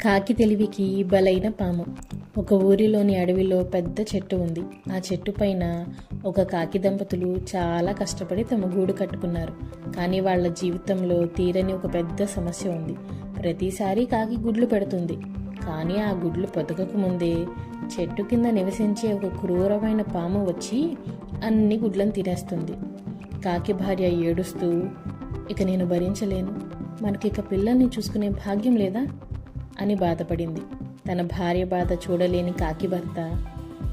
కాకి తెలివికి బలైన పాము. ఒక ఊరిలోని అడవిలో పెద్ద చెట్టు ఉంది. ఆ చెట్టు పైన ఒక కాకి దంపతులు చాలా కష్టపడి తమ గూడు కట్టుకున్నారు. కానీ వాళ్ళ జీవితంలో తీరని ఒక పెద్ద సమస్య ఉంది. ప్రతిసారి కాకి గుడ్లు పెడుతుంది, కానీ ఆ గుడ్లు పొదగక ముందే చెట్టు కింద నివసించే ఒక క్రూరమైన పాము వచ్చి అన్ని గుడ్లను తినేస్తుంది. కాకి భార్య ఏడుస్తూ, ఇక నేను భరించలేను, మనకిక పిల్లల్ని చూసుకునే భాగ్యం లేదా అని బాధపడింది. తన భార్య బాధ చూడలేని కాకి భర్త,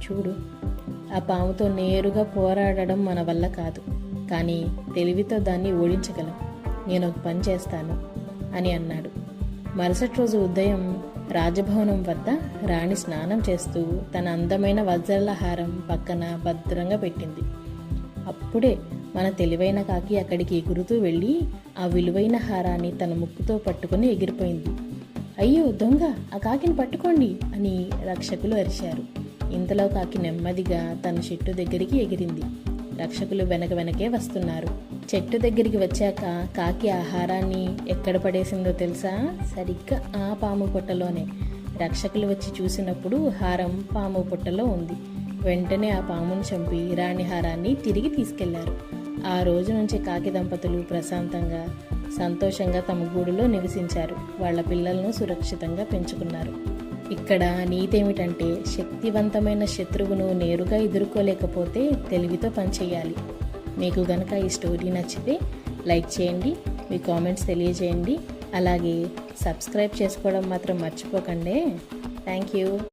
చూడు, ఆ పాముతో నేరుగా పోరాడడం మన వల్ల కాదు, కానీ తెలివితో దాన్ని ఓడించగలం. నేను ఒక పని చేస్తాను అని అన్నాడు. మరుసటి రోజు ఉదయం రాజభవనం వద్ద రాణి స్నానం చేస్తూ తన అందమైన వజ్రాల హారం పక్కన భద్రంగా పెట్టింది. అప్పుడే మన తెలివైన కాకి అక్కడికి ఎగురుతూ వెళ్ళి ఆ విలువైన హారాన్ని తన ముక్కుతో పట్టుకుని ఎగిరిపోయింది. అయ్యో దొంగ, ఆ కాకిని పట్టుకోండి అని రక్షకులు అరిచారు. ఇంతలో కాకి నెమ్మదిగా తన చెట్టు దగ్గరికి ఎగిరింది. రక్షకులు వెనకే వస్తున్నారు. చెట్టు దగ్గరికి వచ్చాక కాకి ఆహారాన్ని ఎక్కడ పడేసిందో తెలుసా? సరిగ్గా ఆ పాము పుట్టలోనే. రక్షకులు వచ్చి చూసినప్పుడు హారం పాము పుట్టలో ఉంది. వెంటనే ఆ పామును చంపి రాణి హారాన్ని తిరిగి తీసుకెళ్లారు. ఆ రోజు నుంచి కాకి దంపతులు ప్రశాంతంగా, సంతోషంగా తమ గూడులో నివసించారు. వాళ్ళ పిల్లలను సురక్షితంగా పెంచుకున్నారు. ఇక్కడ నీతేమిటంటే, శక్తివంతమైన శత్రువును నేరుగా ఎదుర్కోలేకపోతే తెలివితో పనిచేయాలి. మీకు గనక ఈ స్టోరీ నచ్చితే లైక్ చేయండి, మీ కామెంట్స్ తెలియజేయండి, అలాగే సబ్స్క్రైబ్ చేసుకోవడం మాత్రం మర్చిపోకండి. Thank you.